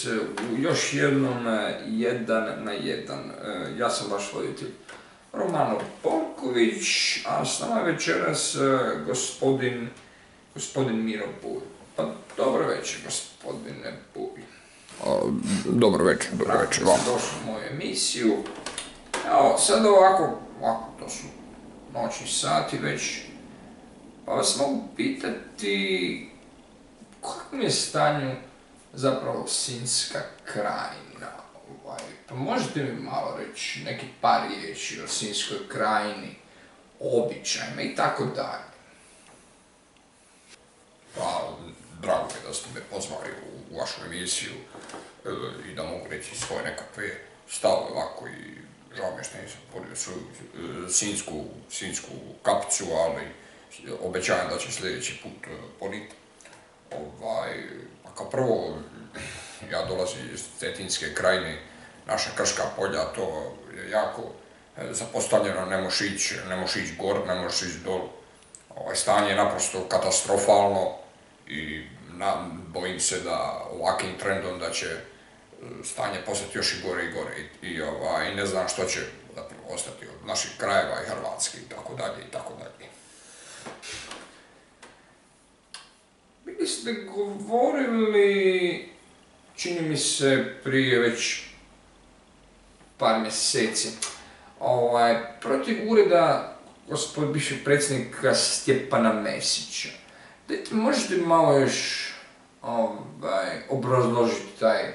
se u još jednom 1 na 1. Ja sam vaš voditelj Romano Polković, a s nama je večeras gospodin Miro Bulj. Pa dobro večer, gospodine Bulj. Dobro večer, dobro večer. Bravo, ste došli u moju emisiju. Evo, sad ovako, to su noćni sati već, pa vas mogu pitati u kakvom je stanju zapravo Sinjska krajina? Pa možete mi malo reći neki par riječi o Sinjskoj krajini, običajima i tako dalje? Pa, drago mi je da ste me pozvali u vašu emisiju i da mogu reći svoje nekakve stavove ovako i žao mi je što nisam podio svoju sinjsku kapicu, ali obećavam da će sljedeći put poniti. Kao prvo, ja dolazim iz Cetinske krajine, naša krška polja, to je jako zapostavljeno, ne možeš ići gore, ne možeš ići dolu. Stanje je naprosto katastrofalno i bojim se da ovakvim trendom da će stanje postati još i gore i gore i ne znam što će zapravo ostati od naših krajeva i Hrvatske i tako dalje i tako dalje. Vi ste govorili, čini mi se prije već par mjeseci, protiv ureda bivšeg predsjednika Stjepana Mesića. Dajte, možete malo još obrazložiti taj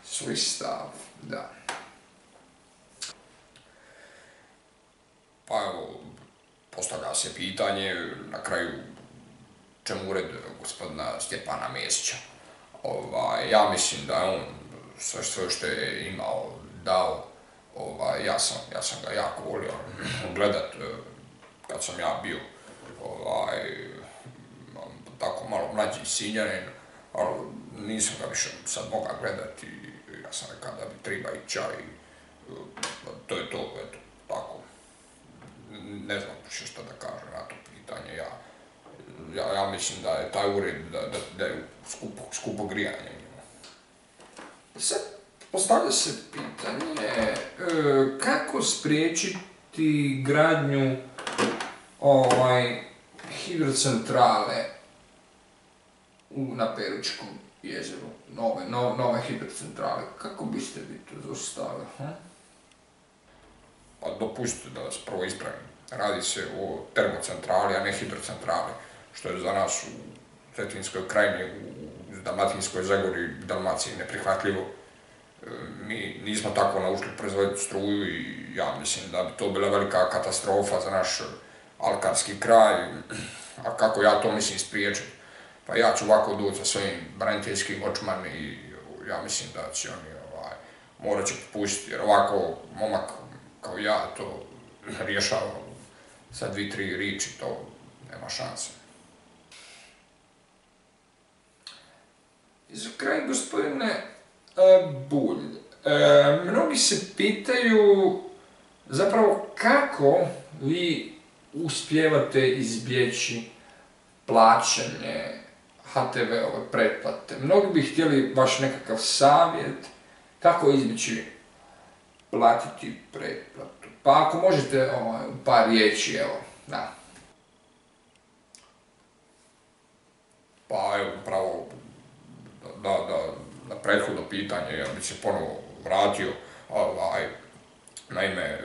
svoj stav, da. Pa evo, postavlja se pitanje na kraju čemu ured gospodina Stjepana Mesića. Ja mislim da je on sve što je imao dao. Ja sam ga jako volio gledat kad sam ja bio tako malo mlađi Sinjanin, ali nisam ga više sad mogao gledati. Ja sam rekao da bi treba i čaj, to je to, eto, tako. Ne znam što da kažem na to pitanje. Ja mislim da je taj ured, da je skupo grijanje. Sad postavlja se pitanje kako spriječiti gradnju hidrocentrale na Peručkom jezeru, nove hidrocentrale. Kako biste vi to zaustavili? Pa dopustite da vas prvo ispravim. Radi se o termocentrali, a ne hidrocentrali, što je za nas u Cetinskoj krajini, u Dalmatinskoj Zagori i Dalmaciji neprihvatljivo. Mi nismo tako naučili proizvoditi struju i ja mislim da bi to bila velika katastrofa za naš alkarski kraj. A kako ja to mislim spriječiti? Pa ja ću ovako doći sa svojim braniteljskim očman i ja mislim da će oni morat će popustiti, jer ovako momak kao ja to rješava sa 2-3 riječi, to nema šanse. I za kraj, gospodine Bulj, mnogi se pitaju zapravo kako vi uspijevate izbjeći plaćanje HTV-ove pretplate. Mnogi bi htjeli vaš nekakav savjet kako izbjeći platiti pretplatu. Pa ako možete par riječi, evo, da. Pa evo, pravo, na prethodno pitanje, ja bih se ponovo vratio. Naime,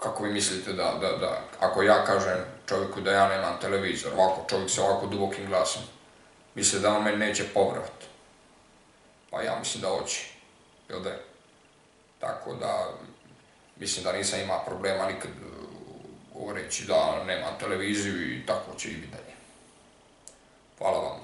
kako vi mislite da ako ja kažem čovjeku da ja nemam televizor, čovjek sa ovako dubokim glasom, misle da on meni neće povjerovati? Pa ja mislim da hoće, jel da je? Tako da, mislim da nisam imao problema nikad govoreći da nemam televiziju i tako će i biti dalje. Hvala vam.